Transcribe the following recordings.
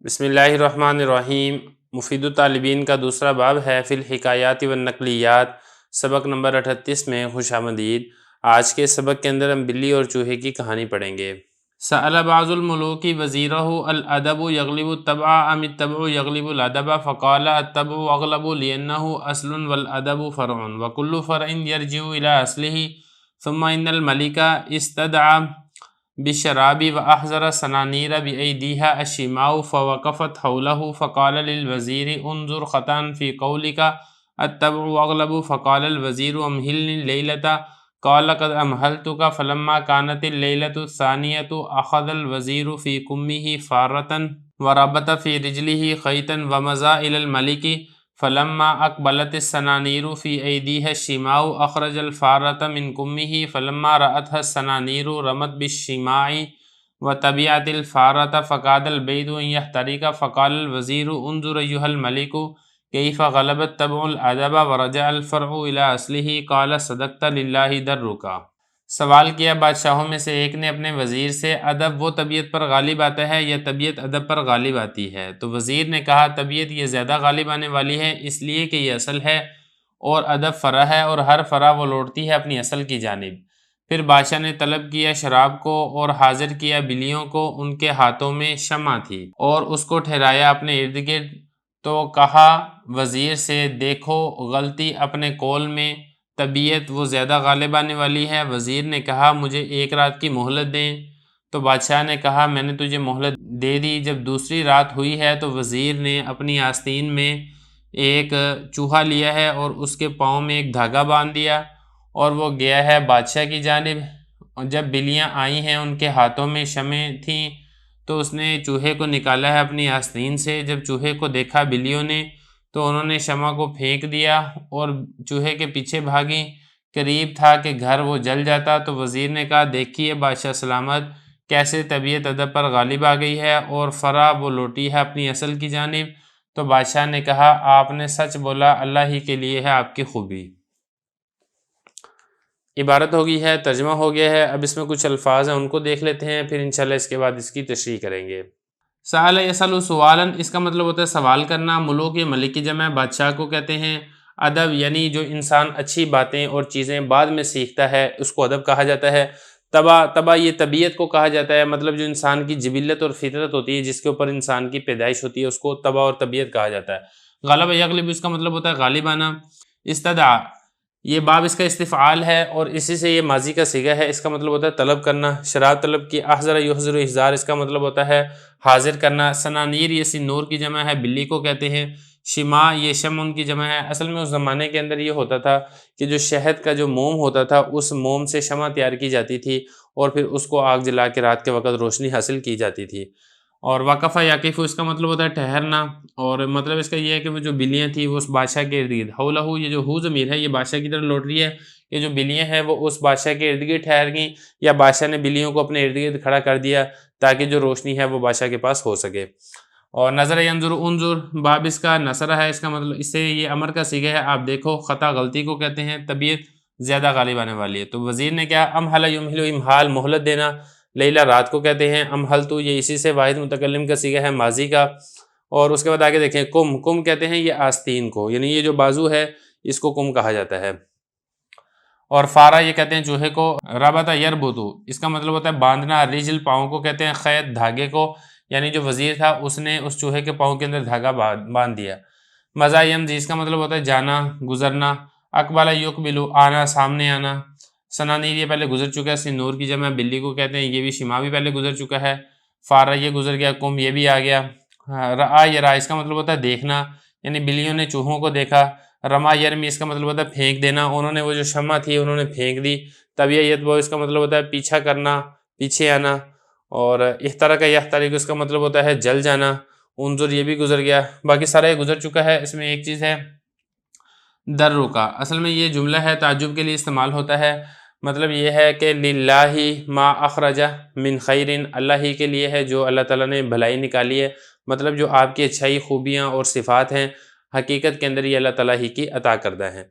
بسم اللہ الرحمن الرحیم۔ مفید الطالبین کا دوسرا باب ہے فی الحکایات والنقلیات، سبق نمبر 38 میں خوش آمدید۔ آج کے سبق کے اندر ہم بلی اور چوہے کی کہانی پڑھیں گے۔ سأل بعض الملوک وزیرہ الادب یغلب الطبع ام الطبع یغلب الادب فقال الطبع اغلب لأنہ اصل والادب فرع وکل فرع یرجع الى اصلہ ثم ان الملک استدعى بالشراب وأحضر السنانير بأيديها الشماء فوقفت حوله فقال للوزير انظر خطأ في قولك التبع أغلب فقال الوزير أمهلني الليلة قال قد أمهلتك فلما كانت الليلة الثانية أخذ الوزير في كمه فارة وربط في رجله خيطا ومضى إلى الملك فلما أقبلت السنانير في أيديها الشماء أخرج الفارة من كمه فلما رأتها السنانير رمت بالشماء وتبعت الفارة فكاد البيت أن يحترق فقال الوزير انظر أيها الملك كيف غلب الطبع الأدب ورجع الفرع إلى أصله قال صدقت لله درك۔ سوال کیا بادشاہوں میں سے ایک نے اپنے وزیر سے ادب وہ طبیعت پر غالب آتا ہے یا طبیعت ادب پر غالب آتی ہے؟ تو وزیر نے کہا طبیعت یہ زیادہ غالب آنے والی ہے اس لیے کہ یہ اصل ہے اور ادب فرع ہے اور ہر فرع وہ لوٹتی ہے اپنی اصل کی جانب۔ پھر بادشاہ نے طلب کیا شراب کو اور حاضر کیا بلیوں کو، ان کے ہاتھوں میں شمع تھی اور اس کو ٹھہرایا اپنے ارد گرد، تو کہا وزیر سے دیکھو غلطی اپنے قول میں، طبیعت وہ زیادہ غالب آنے والی ہے۔ وزیر نے کہا مجھے ایک رات کی مہلت دیں، تو بادشاہ نے کہا میں نے تجھے مہلت دے دی۔ جب دوسری رات ہوئی ہے تو وزیر نے اپنی آستین میں ایک چوہا لیا ہے اور اس کے پاؤں میں ایک دھاگا باندھ دیا اور وہ گیا ہے بادشاہ کی جانب۔ جب بلیاں آئی ہیں ان کے ہاتھوں میں شمع تھیں تو اس نے چوہے کو نکالا ہے اپنی آستین سے۔ جب چوہے کو دیکھا بلیوں نے تو انہوں نے شمع کو پھینک دیا اور چوہے کے پیچھے بھاگیں، قریب تھا کہ گھر وہ جل جاتا۔ تو وزیر نے کہا دیکھیے بادشاہ سلامت کیسے طبیعت ادب پر غالب آ گئی ہے اور فرع وہ لوٹی ہے اپنی اصل کی جانب۔ تو بادشاہ نے کہا آپ نے سچ بولا، اللہ ہی کے لیے ہے آپ کی خوبی۔ عبارت ہو گئی ہے، ترجمہ ہو گیا ہے۔ اب اس میں کچھ الفاظ ہیں ان کو دیکھ لیتے ہیں، پھر انشاءاللہ اس کے بعد اس کی تشریح کریں گے۔ سأل یسأل سوالا، اس کا مطلب ہوتا ہے سوال کرنا۔ ملوک یا ملک کی جمع بادشاہ کو کہتے ہیں۔ ادب یعنی جو انسان اچھی باتیں اور چیزیں بعد میں سیکھتا ہے اس کو ادب کہا جاتا ہے۔ طبع یہ طبیعت کو کہا جاتا ہے، مطلب جو انسان کی جبلت اور فطرت ہوتی ہے جس کے اوپر انسان کی پیدائش ہوتی ہے اس کو طبع اور طبیعت کہا جاتا ہے۔ غلب یغلب اس کا مطلب ہوتا ہے غالب آنا۔ استدعا یہ باب اس کا استفعال ہے اور اسی سے یہ ماضی کا صیغہ ہے، اس کا مطلب ہوتا ہے طلب کرنا۔ شراب طلب کی، احضر یحضر احضار اس کا مطلب ہوتا ہے حاضر کرنا۔ سنانیر یہ سنور کی جمع ہے، بلی کو کہتے ہیں۔ شمع یہ شمع ان کی جمع ہے۔ اصل میں اس زمانے کے اندر یہ ہوتا تھا کہ جو شہد کا جو موم ہوتا تھا اس موم سے شمع تیار کی جاتی تھی اور پھر اس کو آگ جلا کے رات کے وقت روشنی حاصل کی جاتی تھی۔ اور وقفہ یقف اس کا مطلب ہوتا ہے ٹھہرنا، اور مطلب اس کا یہ ہے کہ وہ جو بلیاں تھیں وہ اس بادشاہ کے ارد گرد، حولہ یہ جو ہو ضمیر ہے یہ بادشاہ کی طرف لوٹ رہی ہے، یہ جو بلیاں ہیں وہ اس بادشاہ کے ارد گرد ٹھہر گئیں یا بادشاہ نے بلیوں کو اپنے ارد گرد کھڑا کر دیا تاکہ جو روشنی ہے وہ بادشاہ کے پاس ہو سکے۔ اور نظر ینظر انظر باب اس کا نصرہ ہے، اس کا مطلب اس سے یہ امر کا صیغہ ہے، آپ دیکھو۔ خطا غلطی کو کہتے ہیں، طبیعت زیادہ غالب آنے والی ہے۔ تو وزیر نے کیا امہل یمہل امہال مہلت دینا، لیلا رات کو کہتے ہیں، امہلتو یہ اسی سے واحد متکلم کا صیغہ ہے ماضی کا۔ اور اس کے بعد آگے دیکھیں کم کہتے ہیں یہ آستین کو، یعنی یہ جو بازو ہے اس کو کم کہا جاتا ہے۔ اور فارا یہ کہتے ہیں چوہے کو۔ ربط یربطو اس کا مطلب ہوتا ہے باندھنا، رجل پاؤں کو کہتے ہیں، خیط دھاگے کو، یعنی جو وزیر تھا اس نے اس چوہے کے پاؤں کے اندر دھاگا باندھ دیا۔ مضی یمضی اس کا مطلب ہوتا ہے جانا، گزرنا۔ اقبل یقبلو آنا، سامنے آنا۔ سنانیر یہ پہلے گزر چکا ہے، سنور کی جمع بلی کو کہتے ہیں، یہ بھی شمع بھی پہلے گزر چکا ہے۔ فارا یہ گزر گیا، کم یہ بھی آ گیا۔ رآ یرا اس کا مطلب ہوتا ہے دیکھنا، یعنی بلیوں نے چوہوں کو دیکھا۔ رما یرمی اس کا مطلب ہوتا ہے پھینک دینا، انہوں نے وہ جو شمع تھی انہوں نے پھینک دی۔ طبیع یتبع اس کا مطلب ہوتا ہے پیچھا کرنا، پیچھے آنا۔ اور احترق یحترق اس کا مطلب ہوتا ہے جل جانا۔ انظر یہ بھی گزر گیا، باقی سارا یہ گزر چکا ہے۔ اس میں ایک چیز ہے در رکا، اصل میں یہ جملہ ہے تعجب کے لیے استعمال ہوتا ہے، مطلب یہ ہے کہ للہ ما اخرج من خیر، اللہ ہی کے لیے ہے جو اللہ تعالیٰ نے بھلائی نکالی ہے، مطلب جو آپ کی اچھائی خوبیاں اور صفات ہیں حقیقت کے اندر یہ اللہ تعالیٰ ہی کی عطا کردہ ہیں۔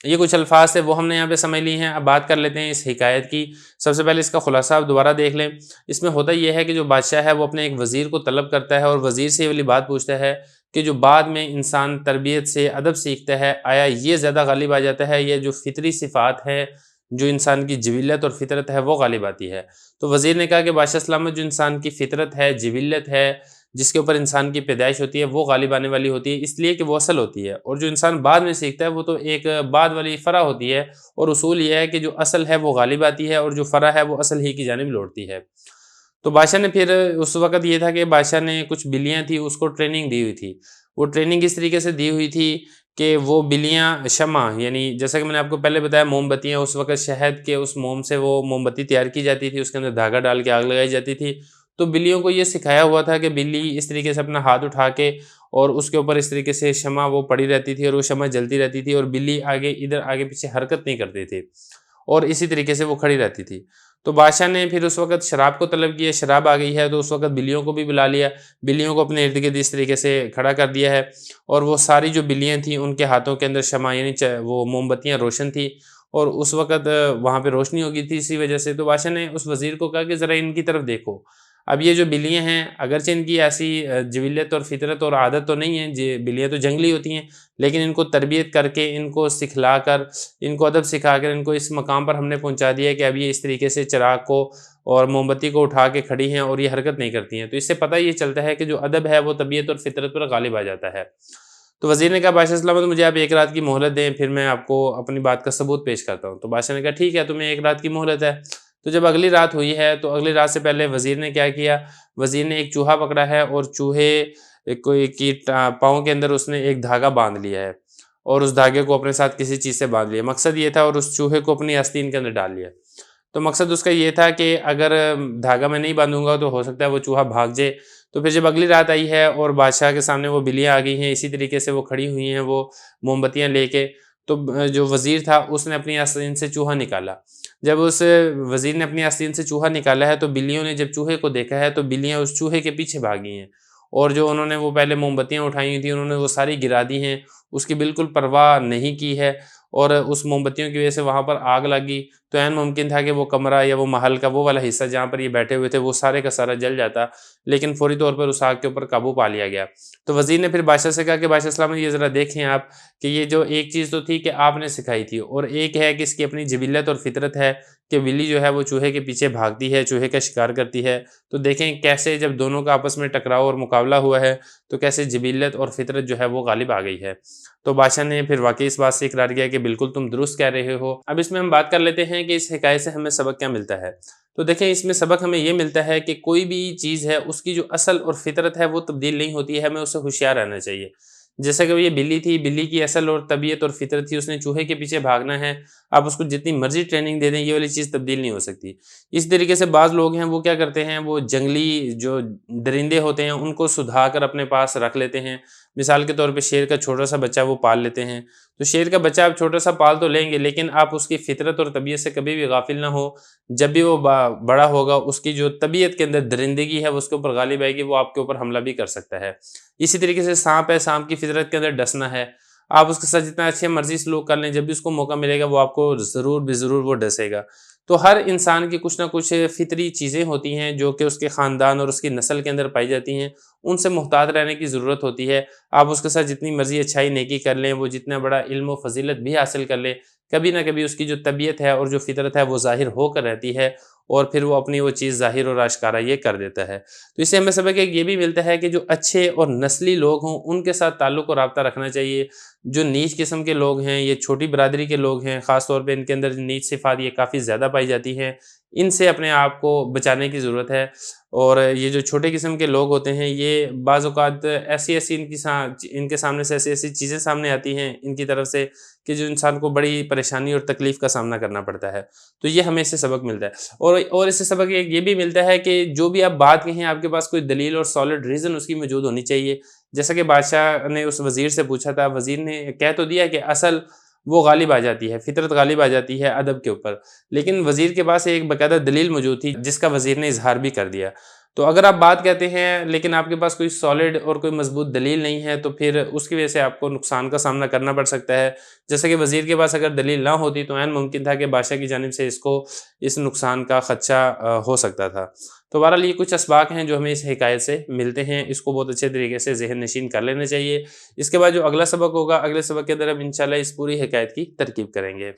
یہ کچھ الفاظ تھے وہ ہم نے یہاں پہ سمجھ لی ہیں. اب بات کر لیتے ہیں اس حکایت کی. سب سے پہلے اس کا خلاصہ آپ دوبارہ دیکھ لیں. اس میں ہوتا یہ ہے کہ جو بادشاہ ہے وہ اپنے ایک وزیر کو طلب کرتا ہے اور وزیر سے یہ والی بات پوچھتا ہے کہ جو بعد میں انسان تربیت سے ادب سیکھتا ہے آیا یہ زیادہ غالب آ جاتا ہے یا جو فطری صفات ہے جو انسان کی جبلت اور فطرت ہے وہ غالب آتی ہے. تو وزیر نے کہا کہ بادشاہ سلامت جو انسان کی فطرت ہے جبلت ہے جس کے اوپر انسان کی پیدائش ہوتی ہے وہ غالب آنے والی ہوتی ہے اس لیے کہ وہ اصل ہوتی ہے, اور جو انسان بعد میں سیکھتا ہے وہ تو ایک بعد والی فرع ہوتی ہے, اور اصول یہ ہے کہ جو اصل ہے وہ غالب آتی ہے اور جو فرع ہے وہ اصل ہی کی جانب لوٹتی ہے. تو بادشاہ نے پھر اس وقت یہ تھا کہ بادشاہ نے کچھ بلیاں تھیں اس کو ٹریننگ دی ہوئی تھی. وہ ٹریننگ اس طریقے سے دی ہوئی تھی کہ وہ بلیاں شمع یعنی جیسا کہ میں نے آپ کو پہلے بتایا موم بتیاں, اس وقت شہد کے اس موم سے وہ موم بتی تیار کی جاتی تھی, اس کے اندر دھاگا ڈال کے آگ لگائی جاتی تھی. تو بلیوں کو یہ سکھایا ہوا تھا کہ بلی اس طریقے سے اپنا ہاتھ اٹھا کے اور اس کے اوپر اس طریقے سے شمع وہ پڑی رہتی تھی اور وہ شمع جلتی رہتی تھی اور بلی آگے ادھر آگے پیچھے حرکت نہیں کرتی تھی اور اسی طریقے سے وہ کھڑی رہتی تھی. تو بادشاہ نے پھر اس وقت شراب کو طلب کیا, شراب آ گئی ہے تو اس وقت بلیوں کو بھی بلا لیا, بلیوں کو اپنے ارد گرد اس طریقے سے کھڑا کر دیا ہے اور وہ ساری جو بلیاں تھیں ان کے ہاتھوں کے اندر شمع یعنی وہ موم بتیاں روشن تھی اور اس وقت وہاں پہ روشنی ہو گئی تھی اسی وجہ سے. تو بادشاہ نے اس وزیر کو کہا کہ ذرا ان کی طرف دیکھو. اب یہ جو بلیاں ہیں اگرچہ ان کی ایسی جبلت اور فطرت اور عادت تو نہیں ہے, بلیاں تو جنگلی ہوتی ہیں, لیکن ان کو تربیت کر کے ان کو سکھلا کر ان کو ادب سکھا کر ان کو اس مقام پر ہم نے پہنچا دیا کہ اب یہ اس طریقے سے چراغ کو اور موم بتی کو اٹھا کے کھڑی ہیں اور یہ حرکت نہیں کرتی ہیں. تو اس سے پتہ یہ چلتا ہے کہ جو ادب ہے وہ طبیعت اور فطرت پر غالب آ جاتا ہے. تو وزیر نے کہا بادشاہ سلامت مجھے آپ ایک رات کی مہلت دیں پھر میں آپ کو اپنی بات کا ثبوت پیش کرتا ہوں. تو بادشاہ نے کہا ٹھیک ہے تمہیں ایک رات کی مہلت ہے. تو جب اگلی رات ہوئی ہے تو اگلی رات سے پہلے وزیر نے کیا کیا, وزیر نے ایک چوہا پکڑا ہے اور چوہے کی پاؤں کے اندر اس نے ایک دھاگا باندھ لیا ہے اور اس دھاگے کو اپنے ساتھ کسی چیز سے باندھ لیا. مقصد یہ تھا, اور اس چوہے کو اپنی آستین کے اندر ڈال لیا. تو مقصد اس کا یہ تھا کہ اگر دھاگا میں نہیں باندھوں گا تو ہو سکتا ہے وہ چوہا بھاگ جائے. تو پھر جب اگلی رات آئی ہے اور بادشاہ کے سامنے وہ بلیاں آ گئی ہیں اسی طریقے سے وہ کھڑی ہوئی ہیں وہ موم بتیاں لے کے, تو جو وزیر تھا اس نے اپنی آستین سے چوہا نکالا. جب اس وزیر نے اپنی آستین سے چوہا نکالا ہے تو بلیوں نے جب چوہے کو دیکھا ہے تو بلیاں اس چوہے کے پیچھے بھاگی ہیں اور جو انہوں نے وہ پہلے موم بتیاں اٹھائی ہوئی تھیں انہوں نے وہ ساری گرا دی ہیں, اس کی بالکل پرواہ نہیں کی ہے اور اس موم بتیوں کی وجہ سے وہاں پر آگ لگی. تو عین ممکن تھا کہ وہ کمرہ یا وہ محل کا وہ والا حصہ جہاں پر یہ بیٹھے ہوئے تھے وہ سارے کا سارا جل جاتا, لیکن فوری طور پر اس آگ کے اوپر قابو پا لیا گیا. تو وزیر نے پھر بادشاہ سے کہا کہ بادشاہ سلامت یہ ذرا دیکھیں آپ کہ یہ جو ایک چیز تو تھی کہ آپ نے سکھائی تھی اور ایک ہے کہ اس کی اپنی جبلت اور فطرت ہے کہ بلی جو ہے وہ چوہے کے پیچھے بھاگتی ہے, چوہے کا شکار کرتی ہے. تو دیکھیں کیسے جب دونوں کا آپس میں ٹکراؤ اور مقابلہ ہوا ہے تو کیسے جبلت اور فطرت جو ہے وہ غالب آ گئی ہے. تو بادشاہ نے پھر واقعی اس بات سے اقرار کیا کہ بالکل تم درست کہہ رہے ہو. اب اس میں ہم بات کر لیتے ہیں کہ اس حکایت سے ہمیں سبق کیا ملتا ہے. تو دیکھیں اس میں سبق ہمیں یہ ملتا ہے کہ کوئی بھی چیز ہے اس کی جو اصل اور فطرت ہے وہ تبدیل نہیں ہوتی ہے, ہمیں اس سے ہوشیار رہنا چاہیے. جیسا کہ یہ بلی تھی, بلی کی اصل اور طبیعت اور فطرت تھی, اس نے چوہے کے پیچھے بھاگنا ہے. آپ اس کو جتنی مرضی ٹریننگ دے دیں یہ والی چیز تبدیل نہیں ہو سکتی. اس طریقے سے بعض لوگ ہیں وہ کیا کرتے ہیں, وہ جنگلی جو درندے ہوتے ہیں ان کو سدھا کر اپنے پاس رکھ لیتے ہیں. مثال کے طور پہ شیر کا چھوٹا سا بچہ وہ پال لیتے ہیں. تو شیر کا بچہ آپ چھوٹا سا پال تو لیں گے لیکن آپ اس کی فطرت اور طبیعت سے کبھی بھی غافل نہ ہو. جب بھی وہ بڑا ہوگا اس کی جو طبیعت کے اندر درندگی ہے وہ اس کے اوپر غالب آئے گی, وہ آپ کے اوپر حملہ بھی کر سکتا ہے. اسی طریقے سے سانپ ہے, سانپ کی فطرت کے اندر ڈسنا ہے. آپ اس کے ساتھ جتنا اچھے مرضی سلوک کر لیں, جب بھی اس کو موقع ملے گا وہ آپ کو ضرور بے ضرور وہ ڈسے گا. تو ہر انسان کی کچھ نہ کچھ فطری چیزیں ہوتی ہیں جو کہ اس کے خاندان اور اس کی نسل کے اندر پائی جاتی ہیں, ان سے محتاط رہنے کی ضرورت ہوتی ہے. آپ اس کے ساتھ جتنی مرضی اچھائی نیکی کر لیں, وہ جتنا بڑا علم و فضیلت بھی حاصل کر لیں, کبھی نہ کبھی اس کی جو طبیعت ہے اور جو فطرت ہے وہ ظاہر ہو کر رہتی ہے اور پھر وہ اپنی وہ چیز ظاہر اور آشکارا یہ کر دیتا ہے. تو اس سے ہمیں سبق یہ بھی ملتا ہے کہ جو اچھے اور نسلی لوگ ہوں ان کے ساتھ تعلق اور رابطہ رکھنا چاہیے. جو نیچ قسم کے لوگ ہیں, یہ چھوٹی برادری کے لوگ ہیں, خاص طور پہ ان کے اندر نیچ صفات یہ کافی زیادہ پائی جاتی ہیں, ان سے اپنے آپ کو بچانے کی ضرورت ہے. اور یہ جو چھوٹے قسم کے لوگ ہوتے ہیں یہ بعض اوقات ایسی ان کے سامنے سے ایسی چیزیں سامنے آتی ہیں ان کی طرف سے کہ جو انسان کو بڑی پریشانی اور تکلیف کا سامنا کرنا پڑتا ہے. تو یہ ہمیں اس سے سبق ملتا ہے. اور اس سے سبق یہ بھی ملتا ہے کہ جو بھی آپ بات کہیں آپ کے پاس کوئی دلیل اور سالڈ ریزن اس کی موجود ہونی چاہیے. جیسا کہ بادشاہ نے اس وزیر سے پوچھا تھا, وزیر نے کہہ تو دیا کہ اصل وہ غالب آ جاتی ہے, فطرت غالب آ جاتی ہے ادب کے اوپر, لیکن وزیر کے پاس ایک باقاعدہ دلیل موجود تھی جس کا وزیر نے اظہار بھی کر دیا. تو اگر آپ بات کہتے ہیں لیکن آپ کے پاس کوئی سالڈ اور کوئی مضبوط دلیل نہیں ہے تو پھر اس کی وجہ سے آپ کو نقصان کا سامنا کرنا پڑ سکتا ہے. جیسے کہ وزیر کے پاس اگر دلیل نہ ہوتی تو عین ممکن تھا کہ بادشاہ کی جانب سے اس نقصان کا خدشہ ہو سکتا تھا. تو بہرحال یہ کچھ اسباق ہیں جو ہمیں اس حکایت سے ملتے ہیں، اس کو بہت اچھے طریقے سے ذہن نشین کر لینا چاہیے. اس کے بعد جو اگلا سبق ہوگا، اگلے سبق کے اندر ہم انشاءاللہ اس پوری حکایت کی ترکیب کریں گے.